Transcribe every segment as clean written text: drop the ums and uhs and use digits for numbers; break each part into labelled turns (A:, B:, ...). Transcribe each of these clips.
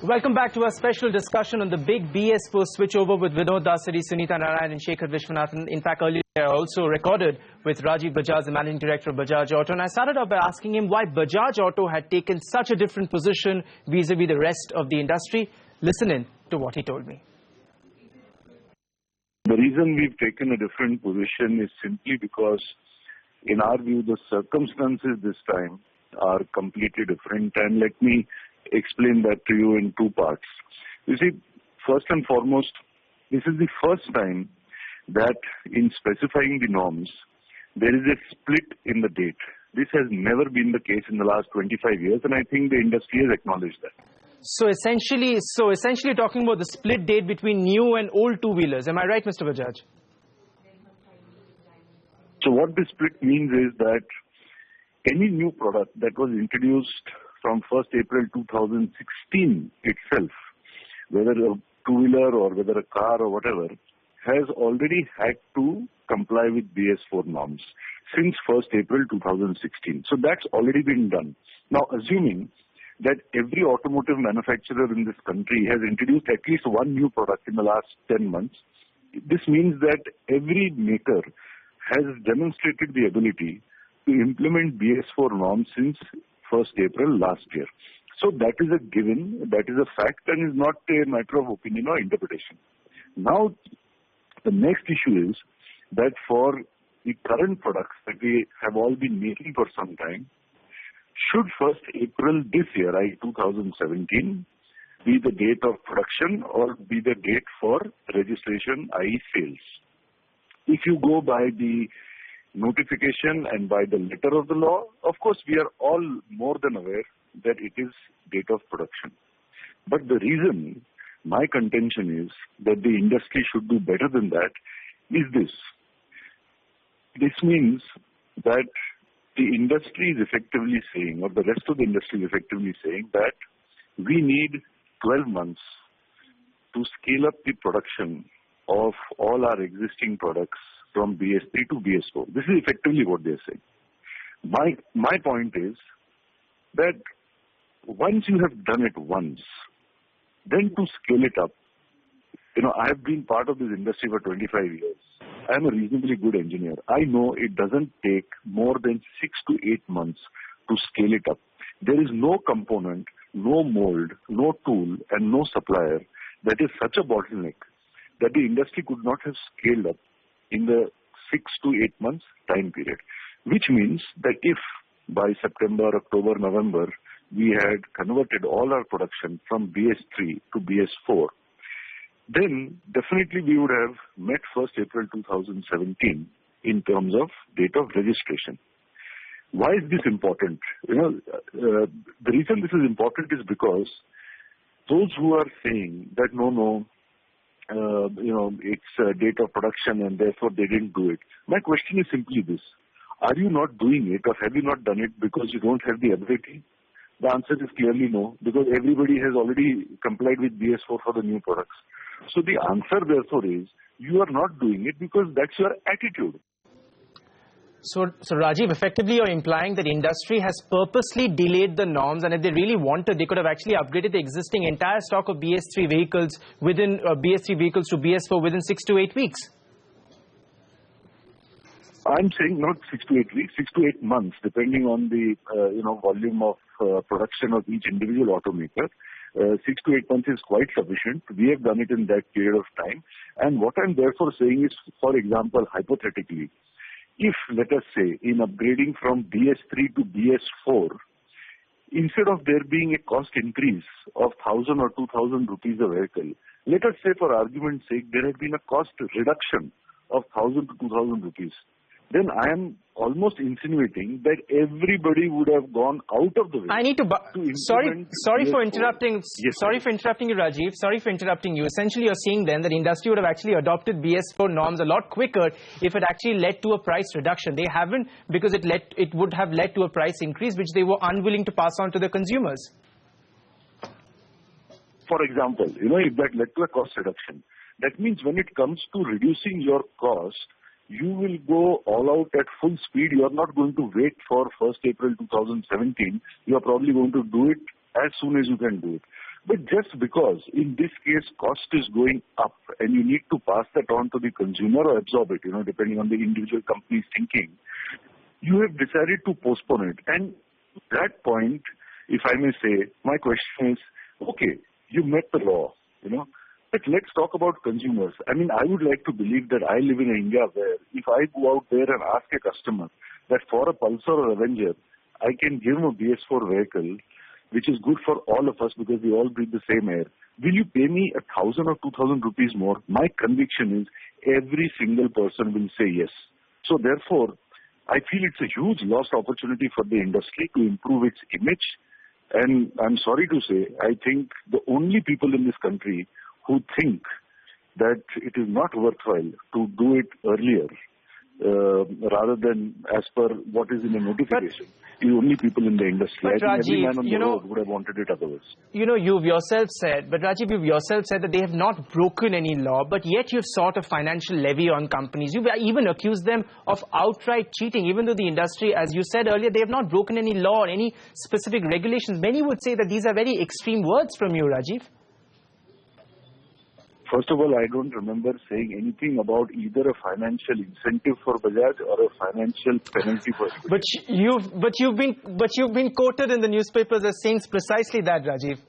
A: Welcome back to our special discussion on the big BS4 switchover with Vinod, Dasari, Sunita Narain and Shekhar Viswanathan. In fact, earlier I also recorded with Rajiv, Bajaj, the managing director of Bajaj Auto, and I started off by asking him why Bajaj Auto had taken such a different position vis-a-vis the rest of the industry. Listen in to what he told me.
B: The reason we've taken a different position is simply because, in our view, the circumstances this time are completely different, and let me explain that to you in two parts. You see, first and foremost, this is the first time that in specifying the norms, there is a split in the date. This has never been the case in the last 25 years, and I think the industry has acknowledged that.
A: So essentially talking about the split date between new and old two-wheelers. Am I right, Mr. Bajaj?
B: So what this split means is that any new product that was introduced from 1st April 2016 itself, whether a two-wheeler or whether a car or whatever, has already had to comply with BS4 norms since 1st April 2016. So that's already been done. Now, assuming that every automotive manufacturer in this country has introduced at least one new product in the last 10 months, this means that every maker has demonstrated the ability to implement BS4 norms since 1st April last year. So that is a given, that is a fact, and is not a matter of opinion or interpretation. Now, the next issue is that for the current products that we have all been making for some time, should 1st April this year, i.e. 2017, be the date of production or be the date for registration, i.e. sales? If you go by the notification and by the letter of the law, of course, we are all more than aware that it is date of production. But the reason, my contention is that the industry should do better than that is this. This means that the industry is effectively saying, or the rest of the industry is effectively saying, that we need 12 months to scale up the production of all our existing products from BS3 to BS4. This is effectively what they're saying. My point is that once you have done it once, then to scale it up, I have been part of this industry for 25 years. I'm a reasonably good engineer. I know it doesn't take more than 6 to 8 months to scale it up. There is no component, no mold, no tool, and no supplier that is such a bottleneck that the industry could not have scaled up in the 6 to 8 months time period. Which means that if by September, October, November, we had converted all our production from BS3 to BS4, then definitely we would have met 1st April 2017 in terms of date of registration. Why is this important? The reason this is important is because those who are saying that it's a date of production and therefore they didn't do it. My question is simply this. Are you not doing it or have you not done it because you don't have the ability? The answer is clearly no, because everybody has already complied with BS4 for the new products. So the answer therefore is you are not doing it because that's your attitude.
A: So Rajiv, effectively you're implying that industry has purposely delayed the norms, and if they really wanted, they could have actually upgraded the existing entire stock of BS3 vehicles within BS3 vehicles to BS4 within 6 to 8 weeks.
B: I'm saying not 6 to 8 weeks, 6 to 8 months, depending on the volume of production of each individual automaker. 6 to 8 months is quite sufficient. We have done it in that period of time. And what I'm therefore saying is, for example, hypothetically, if, let us say, in upgrading from BS3 to BS4, instead of there being a cost increase of 1,000 or 2,000 rupees a vehicle, let us say for argument's sake, there had been a cost reduction of 1,000 to 2,000 rupees, then I am almost insinuating that everybody would have gone out of the way.
A: I need to sorry for interrupting. Yes, sorry for interrupting you, Rajiv. Sorry for interrupting you. Essentially, you're saying then that industry would have actually adopted BS4 norms a lot quicker if it actually led to a price reduction. They haven't, because it would have led to a price increase which they were unwilling to pass on to the consumers.
B: For example, if that led to a cost reduction, that means when it comes to reducing your cost, you will go all out at full speed. You are not going to wait for 1st April 2017. You are probably going to do it as soon as you can do it. But just because in this case cost is going up and you need to pass that on to the consumer or absorb it, depending on the individual company's thinking, you have decided to postpone it. And at that point, if I may say, my question is, okay, you met the law, but let's talk about consumers. I mean, I would like to believe that I live in India where if I go out there and ask a customer that for a Pulsar or Avenger, I can give him a BS4 vehicle, which is good for all of us because we all breathe the same air. Will you pay me 1,000 or 2,000 rupees more? My conviction is every single person will say yes. So therefore, I feel it's a huge lost opportunity for the industry to improve its image. And I'm sorry to say, I think the only people in this country who think that it is not worthwhile to do it earlier rather than as per what is in the notification, is only people in the industry.
A: But
B: I think every man
A: Rajiv,
B: on the road would have wanted it otherwise.
A: You've yourself said, that they have not broken any law, but yet you've sought a financial levy on companies. You've even accused them of outright cheating, even though the industry, as you said earlier, they have not broken any law or any specific regulations. Many would say that these are very extreme words from you, Rajiv.
B: First of all, I don't remember saying anything about either a financial incentive for Bajaj or a financial penalty for Bajaj.
A: But you've been quoted in the newspapers as saying precisely that, Rajiv.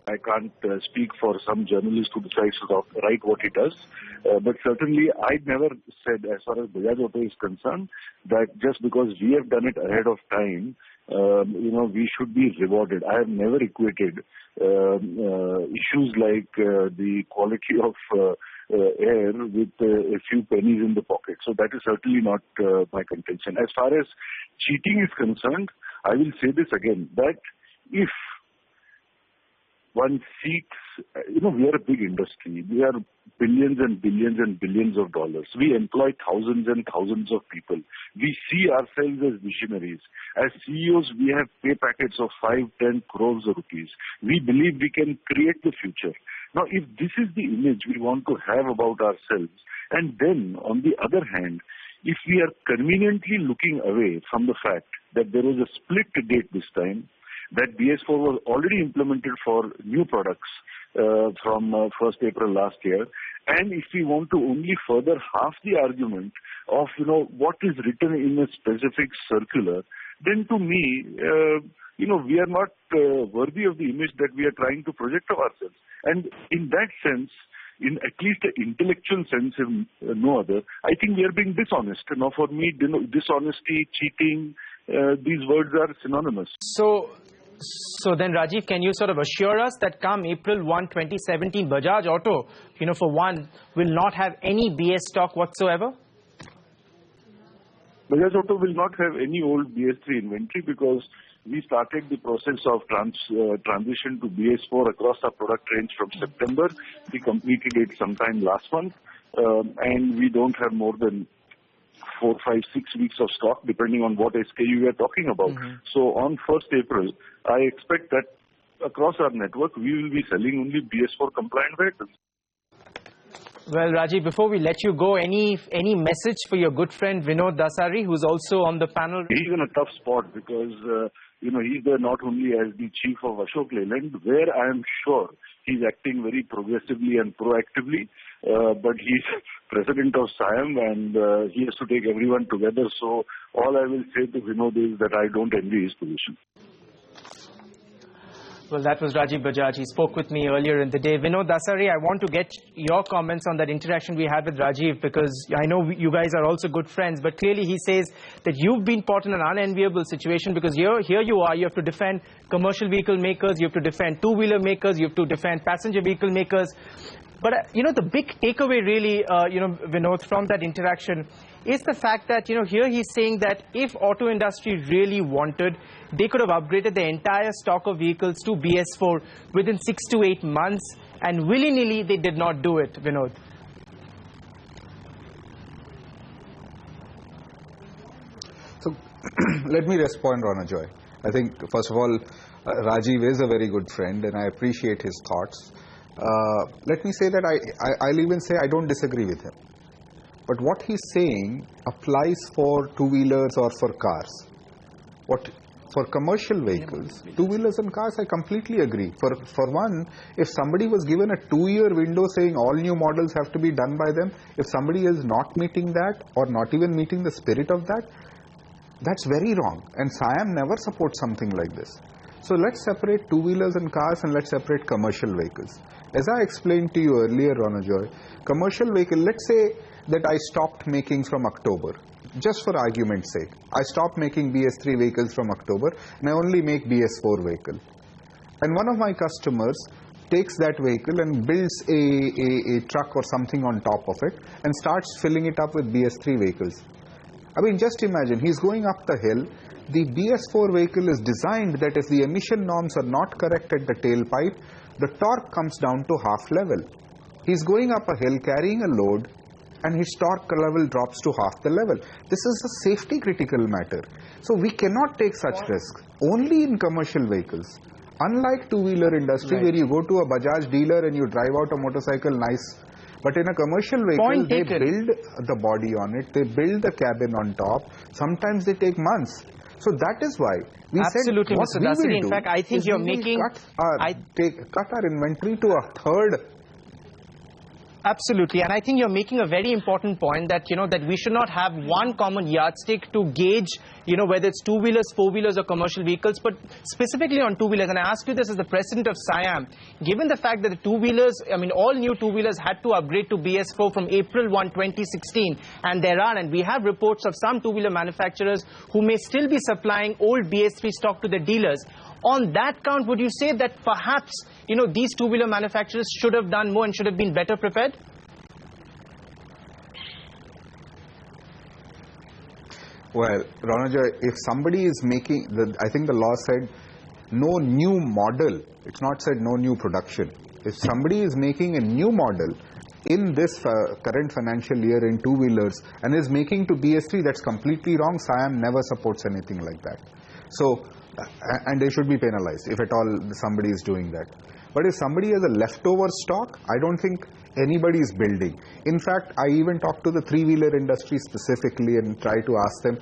B: I can't speak for some journalist who decides to write what he does. But certainly, I never said, as far as Bajaj Auto is concerned, that just because we have done it ahead of time, we should be rewarded. I have never equated issues like the quality of air with a few pennies in the pocket. So that is certainly not my contention. As far as cheating is concerned, I will say this again, that if one seeks, we are a big industry. We are billions and billions and billions of dollars. We employ thousands and thousands of people. We see ourselves as visionaries. As CEOs, we have pay packets of 5-10 crores of rupees. We believe we can create the future. Now, if this is the image we want to have about ourselves, and then on the other hand, if we are conveniently looking away from the fact that there was a split date this time, that BS4 was already implemented for new products from 1st April last year. And if we want to only further half the argument of, what is written in a specific circular, then to me, we are not worthy of the image that we are trying to project of ourselves. And in that sense, in at least an intellectual sense, if no other, I think we are being dishonest. Now, for me, dishonesty, cheating, these words are synonymous.
A: So then, Rajiv, can you sort of assure us that come April 1, 2017, Bajaj Auto, for one, will not have any BS stock whatsoever?
B: Bajaj Auto will not have any old BS3 inventory because we started the process of transition to BS4 across our product range from September. We completed it sometime last month, and we don't have more than 4, 5, 6 weeks of stock, depending on what SKU we are talking about. So on 1st April, I expect that across our network, we will be selling only BS4 compliant vehicles.
A: Well, Rajiv, before we let you go, any message for your good friend Vinod Dasari, who's also on the panel?
B: He's in a tough spot because, he's there not only as the chief of Ashok Leyland, where I am sure he's acting very progressively and proactively, but he's president of SIAM and he has to take everyone together. So all I will say to Vinod is that I don't envy his position.
A: Well, that was Rajiv Bajaj. He spoke with me earlier in the day. Vinod Dasari, I want to get your comments on that interaction we had with Rajiv, because I know you guys are also good friends, but clearly he says that you've been caught in an unenviable situation because here you are, you have to defend commercial vehicle makers, you have to defend two-wheeler makers, you have to defend passenger vehicle makers. But, the big takeaway really, Vinod, from that interaction is the fact that, here he's saying that if auto industry really wanted, they could have upgraded the entire stock of vehicles to BS4 within 6 to 8 months, and willy-nilly they did not do it, Vinod.
C: So, let me respond, Ronajoy. I think, first of all, Rajiv is a very good friend and I appreciate his thoughts. Let me say that I'll even say I don't disagree with him. But what he's saying applies for two-wheelers or for cars. What For commercial vehicles, two-wheelers and cars, I completely agree. For one, if somebody was given a 2-year window saying all new models have to be done by them, if somebody is not meeting that or not even meeting the spirit of that, that's very wrong. And SIAM never supports something like this. So let's separate two-wheelers and cars and let's separate commercial vehicles. As I explained to you earlier, Ronojoy, commercial vehicle, let's say that I stopped making from October. Just for argument's sake, I stopped making BS3 vehicles from October and I only make BS4 vehicle. And one of my customers takes that vehicle and builds a truck or something on top of it and starts filling it up with BS3 vehicles. I mean, just imagine, he's going up the hill. The BS4 vehicle is designed that if the emission norms are not correct at the tailpipe, the torque comes down to half level. He's going up a hill carrying a load, and his torque level drops to half the level. This is a safety critical matter. So we cannot take such risks only in commercial vehicles. Unlike two-wheeler industry, where you go to a Bajaj dealer and you drive out a motorcycle, nice. But in a commercial vehicle, they build the body on it, they build the cabin on top. Sometimes they take months. So that is why we said what
A: Mr.
C: we
A: Dasari,
C: will
A: in
C: do
A: fact, I think you're making...
C: cut our inventory to a third.
A: Absolutely, and I think you're making a very important point that, that we should not have one common yardstick to gauge, whether it's two-wheelers, four-wheelers or commercial vehicles, but specifically on two-wheelers. And I ask you this as the president of SIAM, given the fact that the two-wheelers, all new two-wheelers had to upgrade to BS4 from April 1, 2016, and we have reports of some two-wheeler manufacturers who may still be supplying old BS3 stock to the dealers. On that count, would you say that perhaps, these two-wheeler manufacturers should have done more and should have been better prepared?
C: Well, Ronojoy, if somebody is making, I think the law said no new model. It's not said no new production. If somebody is making a new model in this current financial year in two-wheelers and is making to BS3, that's completely wrong. SIAM never supports anything like that. So, and they should be penalized if at all somebody is doing that. But if somebody has a leftover stock, I don't think anybody is building. In fact, I even talked to the three-wheeler industry specifically and tried to ask them,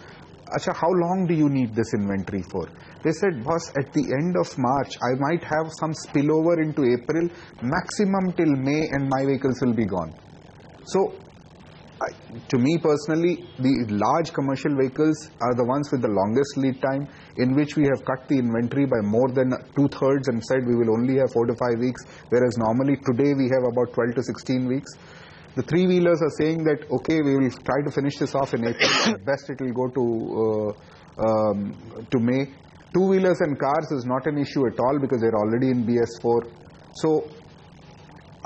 C: Acha, how long do you need this inventory for? They said, boss, at the end of March, I might have some spillover into April, maximum till May, and my vehicles will be gone. So, to me personally, the large commercial vehicles are the ones with the longest lead time, in which we have cut the inventory by more than 2/3 and said we will only have 4 to 5 weeks, whereas normally today we have about 12 to 16 weeks. The three-wheelers are saying that, okay, we will try to finish this off in April. At best, it will go to May. Two-wheelers and cars is not an issue at all because they're already in BS4. So,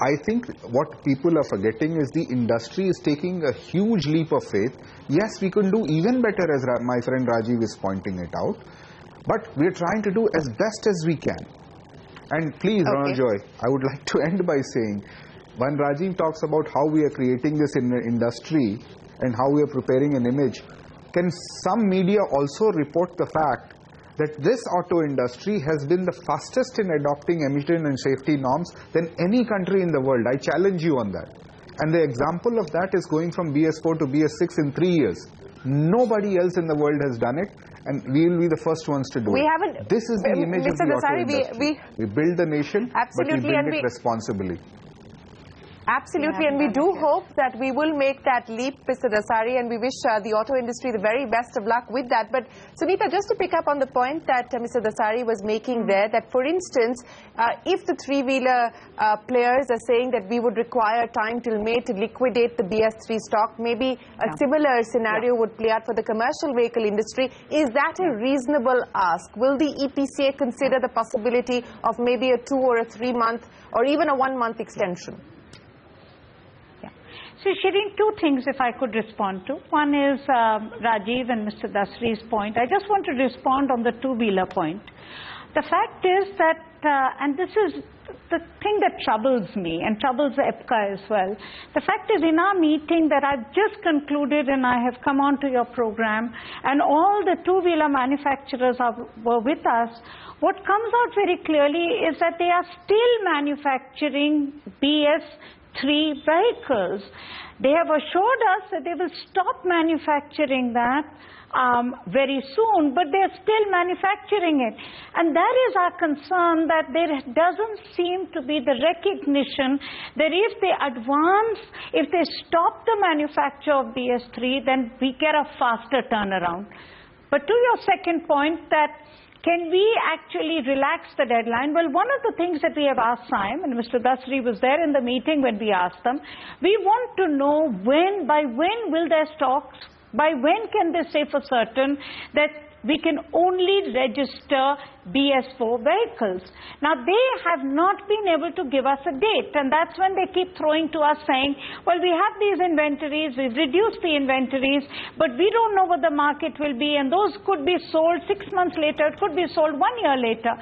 C: I think what people are forgetting is the industry is taking a huge leap of faith. Yes, we can do even better, as my friend Rajiv is pointing it out. But we're trying to do as best as we can. And please, Ronojoy, I would like to end by saying, when Rajiv talks about how we are creating this in the industry and how we are preparing an image, can some media also report the fact that this auto industry has been the fastest in adopting emission and safety norms than any country in the world? I challenge you on that. And the example of that is going from BS4 to BS6 in 3 years. Nobody else in the world has done it, and we will be the first ones to do it. This is the image of the auto industry. We build the nation, but we build it responsibly.
D: Absolutely, and we do hope that we will make that leap, Mr. Dasari, and we wish the auto industry the very best of luck with that. But, Sunita, just to pick up on the point that Mr. Dasari was making there, that, for instance, if the three-wheeler players are saying that we would require time till May to liquidate the BS3 stock, maybe a similar scenario would play out for the commercial vehicle industry. Is that a reasonable ask? Will the EPCA consider the possibility of maybe a 2 or a 3 month or even a 1 month extension?
E: So, Shireen, two things if I could respond to. One is Rajiv and Mr. Dasari's point. I just want to respond on the two-wheeler point. The fact is that, and this is the thing that troubles me and troubles EPCA as well. The fact is, in our meeting that I've just concluded and I have come on to your program, and all the two-wheeler manufacturers were with us, what comes out very clearly is that they are still manufacturing BS BS3 vehicles. They have assured us that they will stop manufacturing that very soon, but they are still manufacturing it. And that is our concern, that there doesn't seem to be the recognition that if they advance, if they stop the manufacture of BS3, then we get a faster turnaround. But to your second point, that can we actually relax the deadline? Well, one of the things that we have asked SIAM, and Mr. Dasari was there in the meeting when we asked them, we want to know by when will their stocks, by when can they say for certain that we can only register BS4 vehicles. Now, they have not been able to give us a date, and that's when they keep throwing to us saying, well, we have these inventories, we've reduced the inventories, but we don't know what the market will be, and those could be sold 6 months later, it could be sold 1 year later.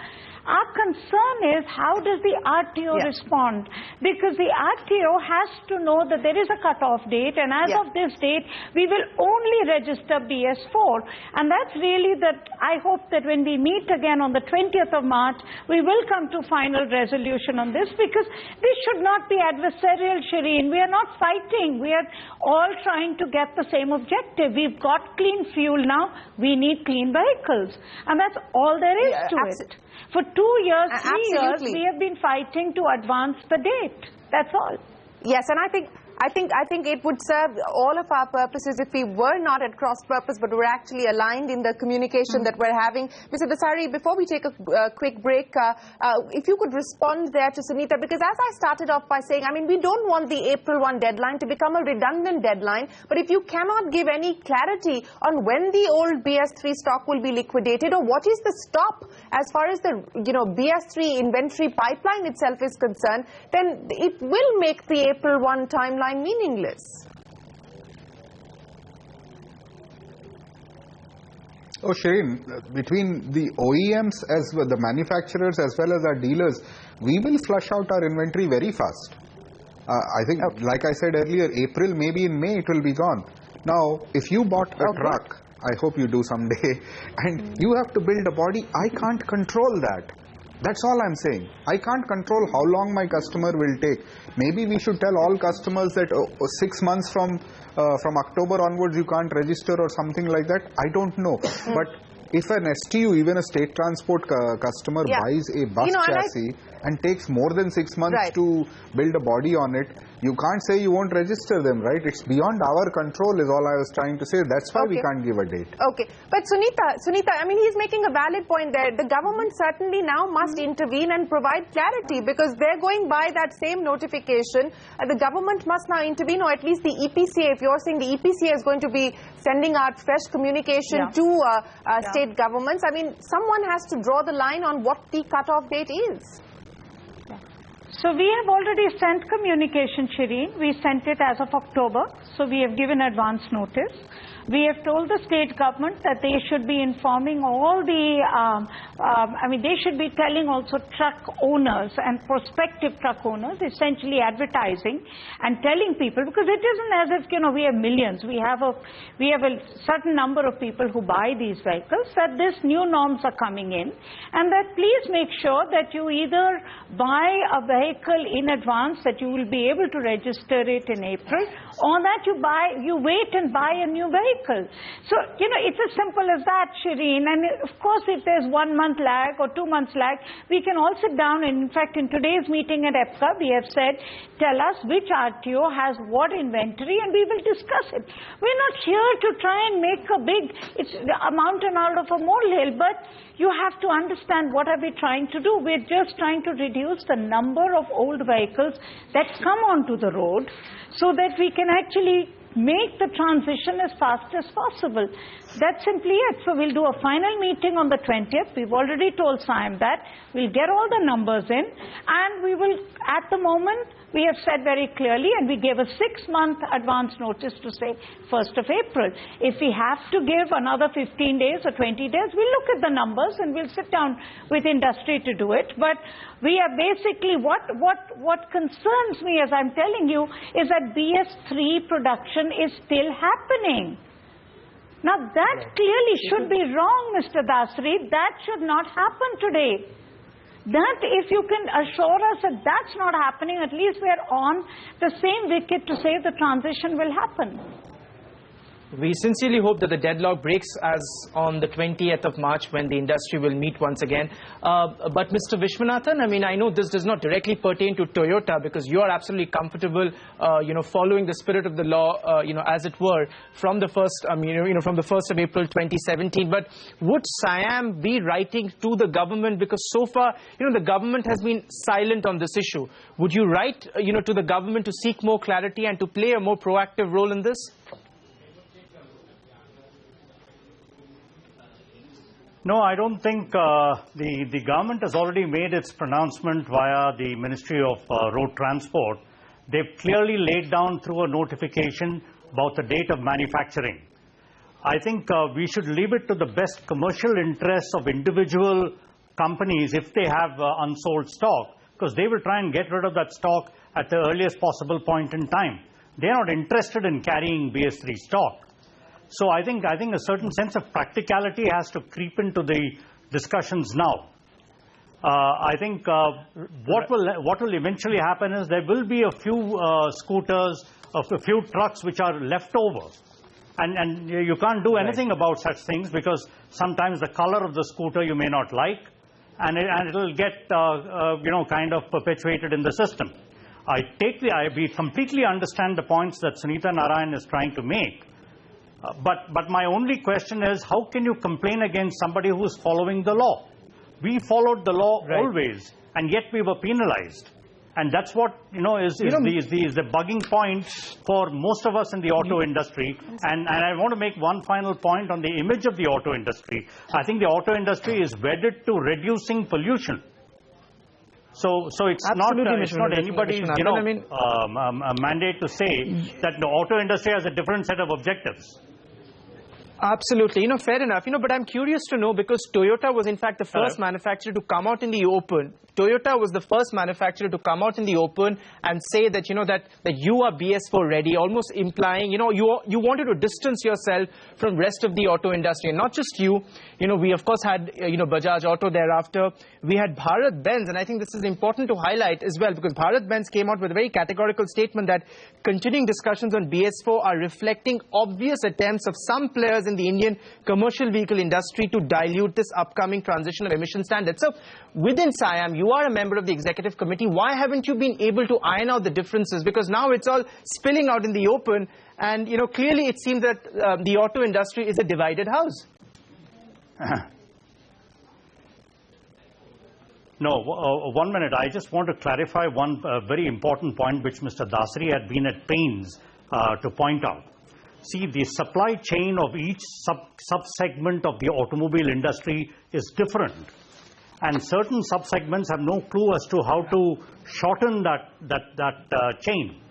E: Our concern is, how does the RTO respond? Because the RTO has to know that there is a cutoff date, and as of this date, we will only register BS4. And that's really that I hope that when we meet again on the 20th of March, we will come to final resolution on this, because this should not be adversarial, Shireen. We are not fighting. We are all trying to get the same objective. We've got clean fuel now. We need clean vehicles. And that's all there is to it. For 2 years, 3 years, we have been fighting to advance the date. That's all.
D: Yes, and I think it would serve all of our purposes if we were not at cross purpose, but we're actually aligned in the communication that we're having. Mr. Dasari, before we take a quick break, if you could respond there to Sunita, because as I started off by saying, I mean, we don't want the April 1 deadline to become a redundant deadline, but if you cannot give any clarity on when the old BS3 stock will be liquidated, or what is the stop as far as the BS3 inventory pipeline itself is concerned, then it will make the April 1 timeline meaningless.
C: Oh, Shireen, between the OEMs as well, the manufacturers as well as our dealers, we will flush out our inventory very fast. I think, like I said earlier, April, maybe in May, it will be gone. Now, if you bought a truck, I hope you do someday, and you have to build a body, I can't control that. That's all I'm saying. I can't control how long my customer will take. Maybe we should tell all customers that 6 months from October onwards you can't register or something like that. I don't know. But if an STU, even a state transport customer buys a bus chassis and takes more than 6 months to build a body on it, you can't say you won't register them, right? It's beyond our control is all I was trying to say. That's why we can't give a date.
D: Okay. But Sunita, I mean, he's making a valid point there. The government certainly now must intervene and provide clarity, because they're going by that same notification. The government must now intervene, or at least the EPCA. If you're saying the EPCA is going to be sending out fresh communication to state governments, I mean, someone has to draw the line on what the cutoff date is.
E: So we have already sent communication, Shireen. We sent it as of October. So we have given advance notice. We have told the state government that they should be informing all the, they should be telling also truck owners and prospective truck owners, essentially advertising and telling people, because it isn't as if, we have millions. We have a certain number of people who buy these vehicles, that this new norms are coming in, and that please make sure that you either buy a vehicle in advance, that you will be able to register it in April, or that you wait and buy a new vehicle. So, it's as simple as that, Shireen. And of course, if there's 1 month lag or 2 months lag, we can all sit down. And in fact, in today's meeting at EPCA, we have said, tell us which RTO has what inventory, and we will discuss it. We're not here to try and make a mountain out of a molehill, but you have to understand what are we trying to do. We're just trying to reduce the number of old vehicles that come onto the road, so that we can actually make the transition as fast as possible. That's simply it. So we'll do a final meeting on the 20th. We've already told SIAM that. We'll get all the numbers in, and we will, at the moment, we have said very clearly, and we gave a 6-month advance notice to say 1st of April. If we have to give another 15 days or 20 days, we'll look at the numbers and we'll sit down with industry to do it. But we are basically, what concerns me, as I'm telling you, is that BS3 production is still happening. Now that clearly should be wrong, Mr. Dasari. That should not happen today. That, if you can assure us that that's not happening, at least we're on the same wicket to say the transition will happen.
A: We sincerely hope that the deadlock breaks as on the 20th of March when the industry will meet once again. But Mr. Viswanathan, I mean, I know this does not directly pertain to Toyota because you are absolutely comfortable, following the spirit of the law, as it were, from the first, from the 1st of April 2017. But would SIAM be writing to the government because so far, the government has been silent on this issue? Would you write, to the government to seek more clarity and to play a more proactive role in this?
F: No, I don't think the government has already made its pronouncement via the Ministry of Road Transport. They've clearly laid down through a notification about the date of manufacturing. I think we should leave it to the best commercial interests of individual companies if they have unsold stock, because they will try and get rid of that stock at the earliest possible point in time. They're not interested in carrying BS3 stock. So I think a certain sense of practicality has to creep into the discussions now. I think what will eventually happen is there will be a few scooters, a few trucks which are left over. And you can't do anything about such things because sometimes the color of the scooter you may not like, and it'll get kind of perpetuated in the system. We completely understand the points that Sunita Narain is trying to make. But my only question is, how can you complain against somebody who is following the law? We followed the law always, and yet we were penalized. And that's what, is the bugging point for most of us in the auto industry. And I want to make one final point on the image of the auto industry. I think the auto industry is wedded to reducing pollution. So it's not anybody's mandate to say that the auto industry has a different set of objectives.
A: Absolutely, fair enough, but I'm curious to know, because Toyota was in fact the first manufacturer to come out in the open. Toyota was the first manufacturer to come out in the open and say that, that you are BS4 ready, almost implying, you wanted to distance yourself from rest of the auto industry. And not just you, we of course had, Bajaj Auto thereafter. We had Bharat Benz, and I think this is important to highlight as well, because Bharat Benz came out with a very categorical statement that continuing discussions on BS4 are reflecting obvious attempts of some players in the Indian commercial vehicle industry to dilute this upcoming transition of emission standards. So within SIAM, you are a member of the executive committee. Why haven't you been able to iron out the differences? Because now it's all spilling out in the open, and clearly it seems that the auto industry is a divided house.
F: No, 1 minute. I just want to clarify one very important point which Mr. Dasari had been at pains to point out. See, the supply chain of each sub-segment of the automobile industry is different. And certain sub-segments have no clue as to how to shorten that chain.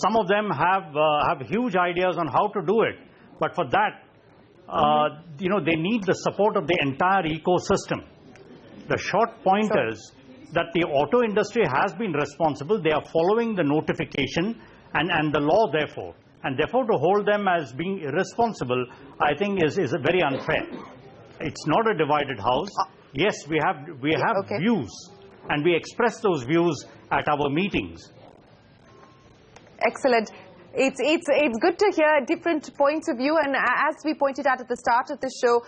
F: Some of them have huge ideas on how to do it. But for that, they need the support of the entire ecosystem. The short point is that the auto industry has been responsible. They are following the notification and the law, therefore. And therefore, to hold them as being irresponsible, I think is very unfair. It's not a divided house. Yes, we have views, and we express those views at our meetings.
D: Excellent. It's good to hear different points of view, and as we pointed out at the start of the show,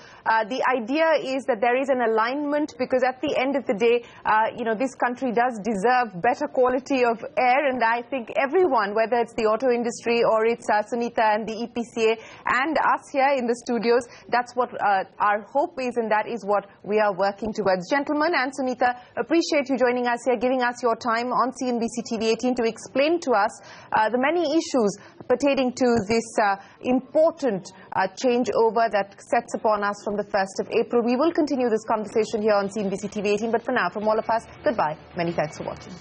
D: the idea is that there is an alignment, because at the end of the day, this country does deserve better quality of air, and I think everyone, whether it's the auto industry or it's Sunita and the EPCA and us here in the studios, that's what our hope is, and that is what we are working towards. Gentlemen and Sunita, appreciate you joining us here, giving us your time on CNBC TV 18 to explain to us the many issues pertaining to this important changeover that sets upon us from the 1st of April. We will continue this conversation here on CNBC TV 18, but for now, from all of us, goodbye. Many thanks for watching.